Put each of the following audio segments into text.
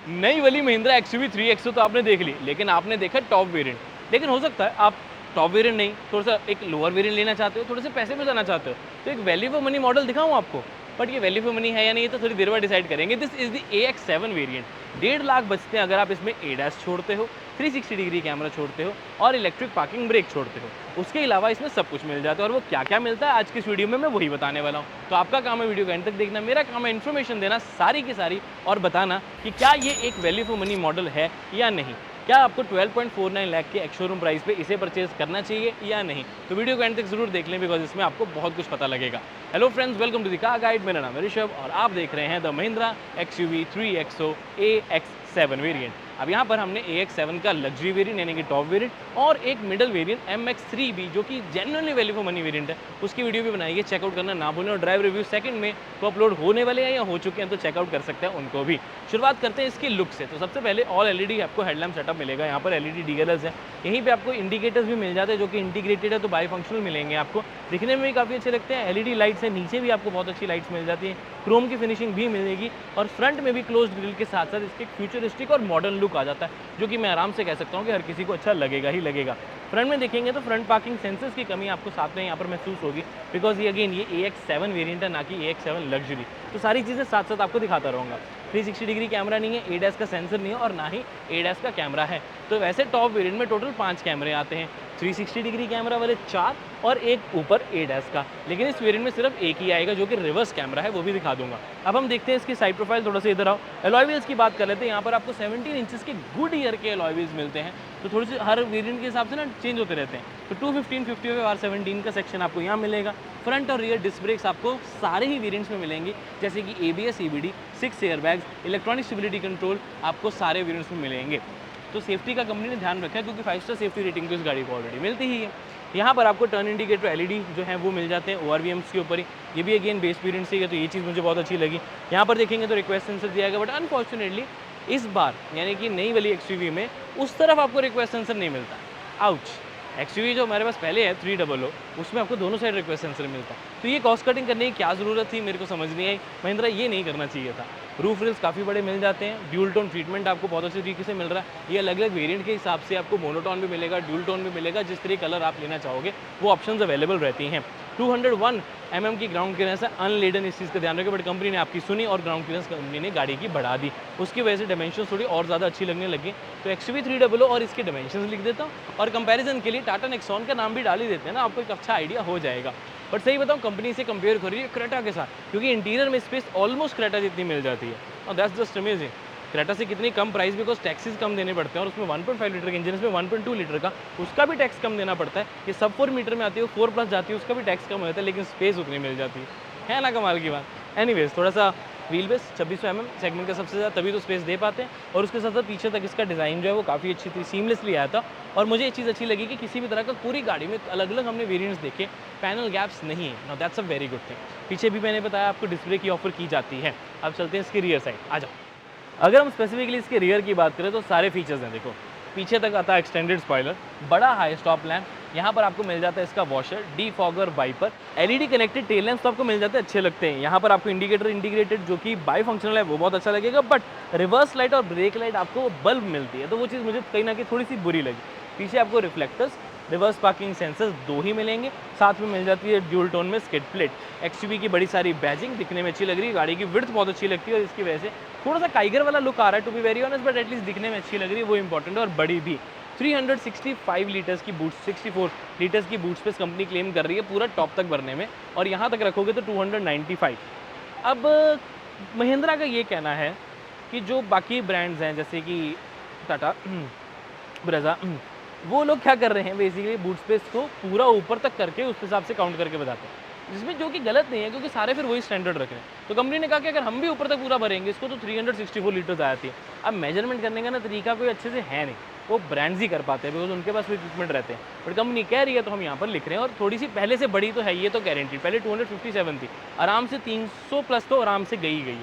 नई वाली Mahindra XUV 3XO तो आपने देख ली, लेकिन आपने देखा टॉप वेरिएंट। लेकिन हो सकता है आप टॉप वेरिएंट नहीं, थोड़ा-सा एक लोअर वेरिएंट लेना चाहते हो, थोड़े से पैसे में जाना चाहते हो, तो एक वैल्यू फॉर मनी मॉडल दिखाऊँ आपको? बट ये वैल्यू फॉर मनी है या नहीं, ये तो थोड़ी देर बाद डिसाइड करेंगे। This is the AX7 variant. 1.5 lakh बचते हैं अगर आप इसमें ADAS छोड़ते हो, 360 डिग्री कैमरा छोड़ते हो और इलेक्ट्रिक पार्किंग ब्रेक छोड़ते हो। उसके अलावा इसमें सब कुछ मिल जाता है और वो क्या-क्या मिलता है आज की इस वीडियो में मैं वही बताने वाला हूँ। तो आपका काम है वीडियो को एंड तक देखना, मेरा काम है इन्फॉर्मेशन देना सारी की सारी और बताना कि क्या ये एक वैल्यू फॉर मनी मॉडल है या नहीं। क्या आपको 12.49 लाख के एक्स शोरूम प्राइस पे इसे परचेज करना चाहिए या नहीं? तो वीडियो को एंड तक जरूर देख लें बिकॉज इसमें आपको बहुत कुछ पता लगेगा। Hello friends, welcome to the car guide. मेरा नाम है ऋषभ और आप देख रहे हैं the Mahindra XUV 3XO AX7 variant. अब यहाँ पर हमने AX7 का लग्जरी वेरिएंट यानी कि टॉप वेरिएंट और एक मिडल वेरिएंट MX3B जो कि genuinely value for money variant है, उसकी वीडियो भी बनाई है, चेकआउट करना ना भूलें। और ड्राइव रिव्यू सेकंड में तो अपलोड होने वाले हैं या हो चुके हैं, तो चेकआउट कर सकते हैं उनको भी। शुरुआत करते हैं इसकी लुक से। तो सबसे पहले ऑल LED आपको हेडलैम्प सेटअप मिलेगा। यहाँ पर LED DLS है, यहीं पे आपको इंडिकेटर्स भी मिल जाते हैं जो कि इंटीग्रेटेड है, तो बाई फंक्शनल मिलेंगे आपको, दिखने में भी काफ़ी अच्छे लगते हैं। LED लाइट्स है, नीचे भी आपको बहुत अच्छी लाइट्स मिल जाती हैं, क्रोम की फिनिशिंग भी मिलेगी और फ्रंट में भी क्लोज ग्रिल के साथ साथ इसके फ्यूचरिस्टिक और मॉडर्न लुक आ जाता है, जो कि मैं आराम से कह सकता हूँ कि हर किसी को अच्छा लगेगा ही लगेगा। फ्रंट में देखेंगे तो फ्रंट पार्किंग सेंसर्स की कमी आपको साथ में यहाँ पर महसूस होगी बिकॉज ये अगेन ये AX7 वेरिएंट है, ना कि AX7 लग्जरी। तो सारी चीज़ें साथ साथ आपको दिखाता रहूँगा। 360 डिग्री कैमरा नहीं है, ADAS का सेंसर नहीं है और ना ही ADAS का कैमरा है। तो वैसे टॉप वेरिएंट में टोटल 5 कैमरे आते हैं, 360 डिग्री कैमरा वाले 4 और एक ऊपर ADAS का। लेकिन इस वेरिएंट में सिर्फ एक ही आएगा जो कि रिवर्स कैमरा है, वो भी दिखा दूंगा। अब हम देखते हैं इसकी साइड प्रोफाइल, थोड़ा सा इधर आओ। एलॉय व्हील्स की बात कर लेते हैं। यहाँ पर आपको 17 इंचेस के गुड ईयर के एलॉय व्हील्स मिलते हैं, तो थोड़ी सी हर वेरिएंट के हिसाब से ना चेंज होते रहते हैं। तो 215, 50 R17 का सेक्शन आपको यहाँ मिलेगा। फ्रंट और रियर डिस्क ब्रेक्स आपको सारे ही वेरिएंट्स में मिलेंगी, जैसे कि ABS, EBD, 6 airbags, electronic stability control आपको सारे वेरिएंट्स में मिलेंगे। तो सेफ्टी का कंपनी ने ध्यान रखा है क्योंकि 5 स्टार सेफ्टी रेटिंग तो इस गाड़ी को ऑलरेडी मिलती ही है। यहाँ पर आपको टर्न इंडिकेटर LED जो है वो मिल जाते हैं ORVMs के ऊपर ही। ये भी अगेन बेस वेरिएंट से ही है, तो ये चीज़ मुझे बहुत अच्छी लगी। यहाँ पर देखेंगे तो रिक्वेस्ट सेंसर दिया गया, बट अनफॉर्चुनेटली इस बार यानी कि नई वाली XUV में उस तरफ आपको रिक्वेस्ट सेंसर नहीं मिलता। आउच। XUV जो हमारे पास पहले है 300, उसमें आपको दोनों साइड रिक्वेस्ट सेंसर मिलता है। तो ये कॉस्ट कटिंग करने की क्या ज़रूरत थी, मेरे को समझ नहीं आई। महिंद्रा ये नहीं करना चाहिए था। रूफ रेल्स काफ़ी बड़े मिल जाते हैं, ड्यूल टोन ट्रीटमेंट आपको बहुत अच्छे तरीके से मिल रहा है। ये अलग अलग वेरिएंट के हिसाब से आपको मोनोटोन भी मिलेगा, ड्यूल टोन भी मिलेगा, जिस तरह कलर आप लेना चाहोगे वो ऑप्शंस अवेलेबल रहती हैं। 201 mm की ग्राउंड क्लियरेंस है, अनलेडन, इस चीज़ का ध्यान रखें। बट कंपनी ने आपकी सुनी और ग्राउंड क्लियरेंस कंपनी ने गाड़ी की बढ़ा दी, उसकी वजह से डायमेंशन थोड़ी और ज़्यादा अच्छी लगने लगी। तो XUV 300 और इसके डायमेंशन लिख देता हूँ और कंपैरिजन के लिए टाटा नेक्सॉन का नाम भी डाल ही देते हैं ना, आपको एक अच्छा आइडिया हो जाएगा। बट सही बताऊँ, कंपनी से कंपेयर कर रही है क्रेटा के साथ, क्योंकि इंटीरियर में स्पेस ऑलमोस्ट क्रेटा जितनी मिल जाती है और दैट्स जस्ट अमेजिंग। क्रेटा से कितनी कम प्राइस, बिकॉज टैक्सेस कम देने पड़ते हैं और उसमें 1.5 लीटर का इंजन, इसमें 1.2 लीटर का, उसका भी टैक्स कम देना पड़ता है। ये सब 4 मीटर में आती है, 4+ जाती है, उसका भी टैक्स कम होता है, लेकिन स्पेस उतनी मिल जाती है ना, कमाल की बात। एनीवेज, थोड़ा सा व्हील बेस 2600 mm सेगमेंट का सबसे ज़्यादा, तभी तो स्पेस दे पाते हैं। और उसके साथ साथ पीछे तक इसका डिज़ाइन जो है वो काफ़ी अच्छी थी, सीमलेसली आया था। और मुझे ये चीज़ अच्छी लगी कि किसी भी तरह का पूरी गाड़ी में अलग अलग हमने वेरिएंट्स देखे, पैनल गैप्स नहीं है। Now that's a very good thing. पीछे भी मैंने बताया आपको डिस्प्ले की ऑफर की जाती है। अब चलते हैं इसकी रियर साइड, आ जाओ। अगर हम स्पेसिफिकली इसके रियर की बात करें तो सारे फीचर्स हैं। देखो, पीछे तक आता है एक्सटेंडेड स्पॉइलर, बड़ा हाई स्टॉप लैम्प, यहाँ पर आपको मिल जाता है इसका washer, defogger, wiper, LED connected tail lamps तो आपको मिल जाते हैं, अच्छे लगते हैं। यहाँ पर आपको इंडिकेटर इंटीग्रेटेड जो कि बाई फंक्शनल है, वो बहुत अच्छा लगेगा। बट रिवर्स लाइट और ब्रेक लाइट आपको बल्ब मिलती है, तो वो चीज़ मुझे कहीं ना कहीं थोड़ी सी बुरी लगी। पीछे आपको रिफ्लेक्टर्स, रिवर्स पार्किंग सेंसर्स 2 ही मिलेंगे, साथ में मिल जाती है ड्यूल टोन में स्किड प्लेट। XUV की बड़ी सारी बैजिंग दिखने में अच्छी लग रही है, गाड़ी की विड्थ बहुत अच्छी लगती है और इसकी वजह से थोड़ा सा टाइगर वाला लुक आ रहा है, to be very honest, but at least दिखने में अच्छी लग रही है, वो इंपॉर्टेंट है। और बड़ी भी 365 लीटर्स की बूट, 64 लीटर्स की बूट स्पेस कंपनी क्लेम कर रही है पूरा टॉप तक भरने में, और यहाँ तक रखोगे तो 295। अब महिंद्रा का ये कहना है कि जो बाकी ब्रांड्स हैं जैसे कि टाटा, ब्रेजा, वो लोग क्या कर रहे हैं, बेसिकली बूट स्पेस को पूरा ऊपर तक करके उस हिसाब से काउंट करके बताते हैं, जिसमें जो कि गलत नहीं है क्योंकि सारे फिर वही स्टैंडर्ड रख रहे हैं। तो कंपनी ने कहा कि अगर हम भी ऊपर तक पूरा भरेंगे इसको तो 364 लीटर्स आती है। अब मेजरमेंट करने का ना तरीका कोई अच्छे से है नहीं, वो ब्रांड्स ही कर पाते हैं बिकॉज उनके पास भी इक्विपमेंट रहते हैं। बट कंपनी कह रही है तो हम यहाँ पर लिख रहे हैं, और थोड़ी सी पहले से बड़ी तो है, ये तो गारंटी। पहले 257 थी, आराम से 300+ तो आराम से गई है।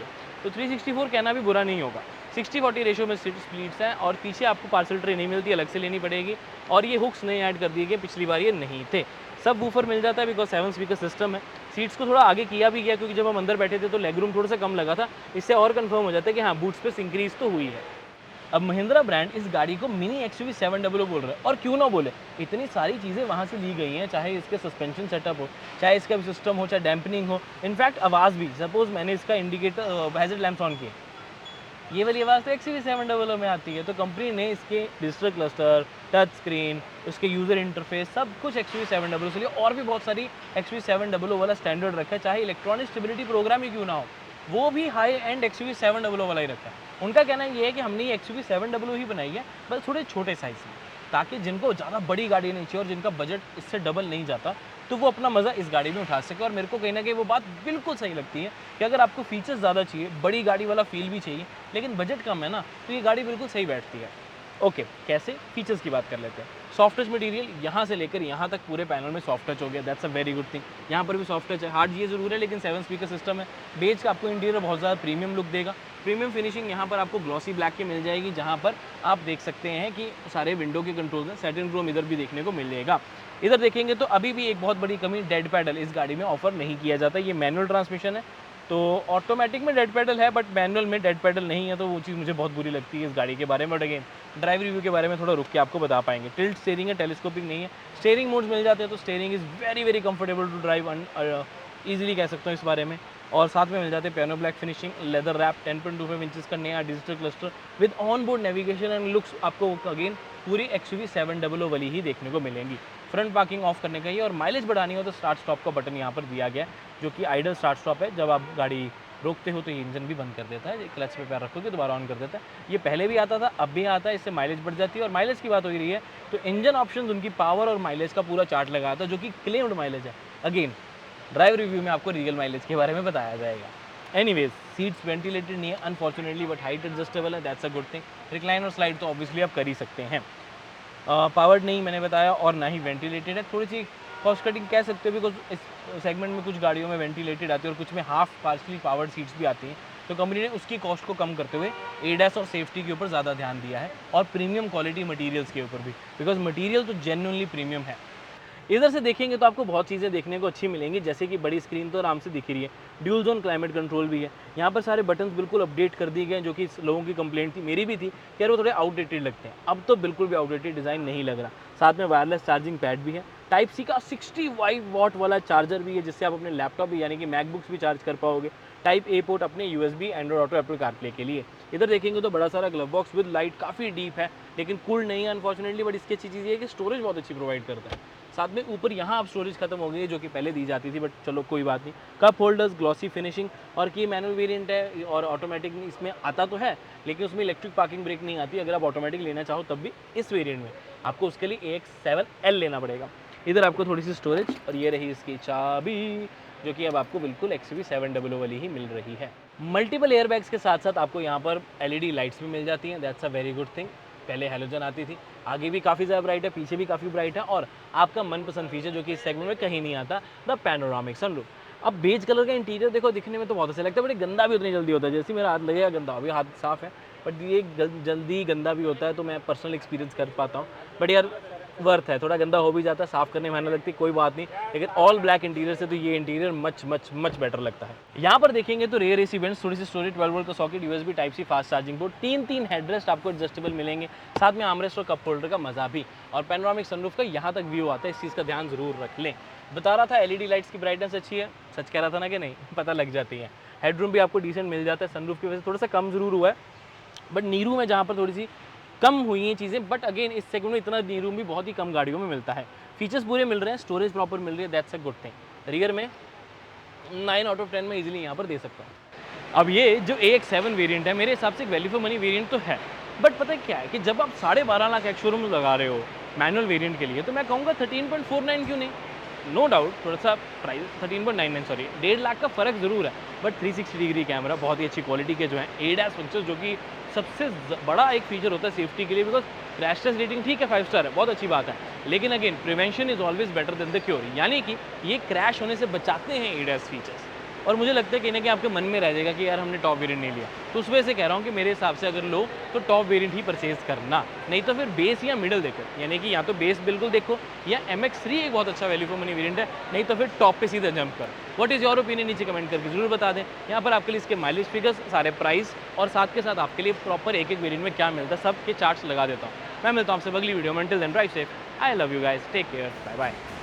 तो 364 कहना भी बुरा नहीं होगा। 60-40 रेशो में स्प्लिट्स हैं और पीछे आपको पार्सल ट्रे नहीं मिलती, अलग से लेनी पड़ेगी। और ये हुक्स नहीं ऐड कर दिए गए, पिछली बार ये नहीं थे। सब वूफर मिल जाता है बिकॉज 7 स्पीकर सिस्टम है। सीट्स को थोड़ा आगे किया भी गया क्योंकि जब हम अंदर बैठे थे तो लेग रूम थोड़ा सा कम लगा था, इससे और कंफर्म हो जाता है कि हाँ बूट स्पेस इंक्रीज तो हुई है। अब महिंद्रा ब्रांड इस गाड़ी को मिनी एक्सयूवी 700 बोल रहा है, और क्यों ना बोले, इतनी सारी चीज़ें वहाँ से ली गई हैं, चाहे इसके सस्पेंशन सेटअप हो, चाहे इसका सिस्टम हो, चाहे डैम्पनिंग हो, इनफैक्ट आवाज़ भी। सपोज मैंने इसका इंडिकेटर हैज़र्ड लैंप्स ऑन किए, ये वाली आवाज़ तो एक्सयूवी 700 में आती है। तो कंपनी ने इसके डिजिटल क्लस्टर, टच स्क्रीन, उसके यूज़र इंटरफेस सब कुछ एक्सयूवी 700 से लिया, और भी बहुत सारी एक्सयूवी 700 वाला स्टैंडर्ड रखा है, चाहे इलेक्ट्रॉनिक स्टेबिलिटी प्रोग्राम ही क्यों ना हो, वो भी हाई एंड एक्सयूवी 700 वाला ही रखा है। उनका कहना ये है कि हमने ये एक्सयूवी 700 ही बनाई है, बस थोड़े छोटे साइज़ में, ताकि जिनको ज़्यादा बड़ी गाड़ी नहीं चाहिए और जिनका बजट इससे डबल नहीं जाता, तो वो अपना मज़ा इस गाड़ी में उठा सके। और मेरे को कहीं ना कहीं वो बात बिल्कुल सही लगती है कि अगर आपको फीचर्स ज़्यादा चाहिए, बड़ी गाड़ी वाला फील भी चाहिए, लेकिन बजट कम है ना, तो ये गाड़ी बिल्कुल सही बैठती है। ओके, कैसे? फीचर्स की बात कर लेते हैं। सॉफ्ट टच मटेरियल यहाँ से लेकर यहाँ तक पूरे पैनल में सॉफ्ट टच हो गया, that's a very good thing. यहाँ पर भी सॉफ्ट टच है, हार्ड ये ज़रूर है, लेकिन 7 स्पीकर सिस्टम है। बेज का आपको इंटीरियर बहुत ज़्यादा प्रीमियम लुक देगा। प्रीमियम फिनिशिंग यहाँ पर आपको ग्लॉसी ब्लैक की मिल जाएगी, जहाँ पर आप देख सकते हैं कि सारे विंडो के कंट्रोल्स हैं। सैटिन क्रोम इधर भी देखने को मिल जाएगा। इधर देखेंगे तो अभी भी एक बहुत बड़ी कमी, डेड पैडल इस गाड़ी में ऑफर नहीं किया जाता। ये मैनुअल ट्रांसमिशन है, तो ऑटोमेटिक में डेड पैडल है, बट मैनुअल में डेड पैडल नहीं है, तो वो चीज़ मुझे बहुत बुरी लगती है इस गाड़ी के बारे में। बट अगेन ड्राइव रिव्यू के बारे में थोड़ा रुक के आपको बता पाएंगे। टिल्ट स्टीयरिंग है, टेलीस्कोपिक नहीं है। स्टीयरिंग मोड्स मिल जाते हैं, तो steering is very very comfortable to drive, easily कह सकता हूँ इस बारे में। और साथ में मिल जाते हैं piano black finishing, leather wrap, 10.25 inches का नया digital cluster with on board navigation and looks आपको अगेन पूरी एक्सयूवी 700 वाली ही देखने को मिलेंगी। फ्रंट पार्किंग ऑफ करने का ही, और माइलेज बढ़ानी हो तो स्टार्ट स्टॉप का बटन यहाँ पर दिया गया है, जो कि आइडल स्टार्ट स्टॉप है। जब आप गाड़ी रोकते हो तो ये इंजन भी बंद कर देता है, क्लच पे पैर रखोगे दोबारा ऑन कर देता है। ये पहले भी आता था, अब भी आता है, इससे माइलेज बढ़ जाती है। और माइलेज की बात हो रही है तो इंजन ऑप्शन उनकी पावर और माइलेज का पूरा चार्ट लगाया था, जो कि क्लेम्ड माइलेज है। अगेन ड्राइव रिव्यू में आपको रियल माइलेज के बारे में बताया जाएगा। एनीवेज, सीट्स वेंटिलेटेड नहीं है अनफॉर्चुनेटली, बट हाइट एडजस्टेबल है, that's a good thing. Recline और स्लाइड तो ऑब्वियसली आप कर ही सकते हैं। पावर्ड नहीं मैंने बताया, और ना ही वेंटिलेटेड है। थोड़ी सी कॉस्ट कटिंग कह सकते हो, बिकॉज इस सेगमेंट में कुछ गाड़ियों में वेंटिलेटेड आती है और कुछ में हाफ पार्शली पावर्ड सीट्स भी आती हैं, तो कंपनी ने उसकी कॉस्ट को कम करते हुए एडैस और सेफ्टी के ऊपर ज़्यादा ध्यान दिया है, और प्रीमियम क्वालिटी मटेरियल्स के ऊपर भी, बिकॉज मटेरियल तो जेन्युइनली प्रीमियम है। इधर से देखेंगे तो आपको बहुत चीज़ें देखने को अच्छी मिलेंगी, जैसे कि बड़ी स्क्रीन तो आराम से दिख रही है, ड्यूल जोन क्लाइमेट कंट्रोल भी है। यहाँ पर सारे बटन्स बिल्कुल अपडेट कर दिए गए, जो कि लोगों की कंप्लेंट थी, मेरी भी थी कि यार वो थोड़े आउटडेटेड लगते हैं। अब तो बिल्कुल भी आउटडेटेड डिज़ाइन नहीं लग रहा। साथ में वायरलेस चार्जिंग पैड भी है, टाइप सी का 65 वाट वाला चार्जर भी है, जिससे आप अपने लैपटॉप भी यानी कि मैकबुक्स भी चार्ज कर पाओगे। टाइप ए पोर्ट अपने USB, Android auto, Apple CarPlay के लिए। इधर देखेंगे तो बड़ा सारा ग्लव बॉक्स विद लाइट, काफ़ी डीप है, लेकिन कूल नहीं है अनफॉर्चुनेटली। बट इसकी अच्छी चीज़ ये है कि स्टोरेज बहुत अच्छी प्रोवाइड करता है। साथ में ऊपर यहाँ अब स्टोरेज खत्म हो गई है, जो कि पहले दी जाती थी, बट चलो कोई बात नहीं। कप होल्डर्स, ग्लॉसी फिनिशिंग, और की मैनुअल वेरिएंट है और ऑटोमेटिक इसमें आता तो है, लेकिन उसमें इलेक्ट्रिक पार्किंग ब्रेक नहीं आती। अगर आप ऑटोमेटिक लेना चाहो तब भी इस वेरिएंट में आपको उसके लिए AX7L लेना पड़ेगा। इधर आपको थोड़ी सी स्टोरेज, और ये रही इसकी चाबी, जो कि अब आपको बिल्कुल एक्सयूवी 700 वाली ही मिल रही है। मल्टीपल एयरबैग्स के साथ साथ आपको यहाँ पर LED लाइट्स भी मिल जाती हैं, that's a very good thing. पहले हैलोजन आती थी, आगे भी काफ़ी ज़्यादा ब्राइट है, पीछे भी काफ़ी ब्राइट है, और आपका मनपसंद फीचर जो कि इस सेगमेंट में कहीं नहीं आता, द पैनोरामिक सनरूफ। अब बेज कलर का इंटीरियर देखो, दिखने में तो बहुत अच्छा लगता है, बट ये गंदा भी उतनी जल्दी होता है। जैसे मेरा हाथ लगेगा गंदा, अभी हाथ साफ है, बट ये जल्दी गंदा भी होता है, तो मैं पर्सनल एक्सपीरियंस कर पाता हूँ। बट यार वर्थ है, थोड़ा गंदा हो भी जाता है, साफ़ करने में मेहनत लगती है, कोई बात नहीं, लेकिन ऑल ब्लैक इंटीरियर से तो ये interior much much much better लगता है। यहाँ पर देखेंगे तो रेयर एसी वेंट्स, थोड़ी सी स्टोरेज, 12 वोल्ट का socket, USB type C, fast charging port, 3 headrest आपको एडजस्टेबल मिलेंगे, साथ में आर्मरेस्ट और कप होल्डर का मजा भी, और पैनोरामिक सनरूफ का यहाँ तक व्यू आता है, इस चीज़ का ध्यान जरूर रख लें। बता रहा था LED लाइट्स की ब्राइटनेस अच्छी है, सच कह रहा था ना कि नहीं, पता लग जाती है। हेडरूम भी आपको डिसेंट मिल जाता है, सनरूफ की वजह से थोड़ा सा कम जरूर हुआ है, बट नीरू में जहाँ पर थोड़ी सी कम हुई हैं चीज़ें, बट अगेन इस सेगमेंट में इतना नी रूम भी बहुत ही कम गाड़ियों में मिलता है। फीचर्स पूरे मिल रहे हैं, स्टोरेज प्रॉपर मिल रही है, that's a good thing. Rear में 9 आउट ऑफ 10 में इजीली यहाँ पर दे सकता हूँ। अब ये जो AX7 वेरिएंट है, मेरे हिसाब से एक वैल्यू फॉर मनी वेरिएंट तो है, बट पता है क्या है कि जब आप 12.5 लाख एक शोरूम लगा रहे हो मैनुअल वेरिएंट के लिए, तो मैं कहूँगा 13.49 क्यों नहीं। नो डाउट थोड़ा सा प्राइस 13.99 सॉरी 1.5 लाख का फ़र्क ज़रूर है, बट 360 डिग्री कैमरा, बहुत ही अच्छी क्वालिटी के जो है ADAS फीचर्स, जो कि सबसे बड़ा एक फीचर होता है सेफ्टी के लिए, बिकॉज क्रैश टेस्ट रेटिंग ठीक है 5 स्टार है, बहुत अच्छी बात है, लेकिन again prevention is always better than the cure, यानी कि ये क्रैश होने से बचाते हैं ADAS फीचर्स। और मुझे लगता है कहीं ना कहीं आपके मन में रह जाएगा कि यार हमने टॉप वेरिएंट नहीं लिया। तो उस वजह से कह रहा हूँ कि मेरे हिसाब से अगर लो तो टॉप वेरिएंट ही परचेज करना, नहीं तो फिर बेस या मिडल देखो, यानी कि या तो बेस बिल्कुल देखो या MX3 एक बहुत अच्छा वैल्यू फॉर मनी वेरिएंट है, नहीं तो फिर टॉप पे सीधा जंप करो। व्हाट इज़ योर ओपिनियन नीचे कमेंट करके जरूर बता दें। यहाँ पर आपके लिए इसके माइलेज फिगर्स, सारे प्राइस और साथ के साथ आपके लिए प्रॉपर एक एक वेरिएंट में क्या मिलता है सब के चार्ट्स लगा देता हूँ। मैं मिलता हूँ आपसे अगली वीडियो में। Until then drive safe, I love you guys, take care, bye bye.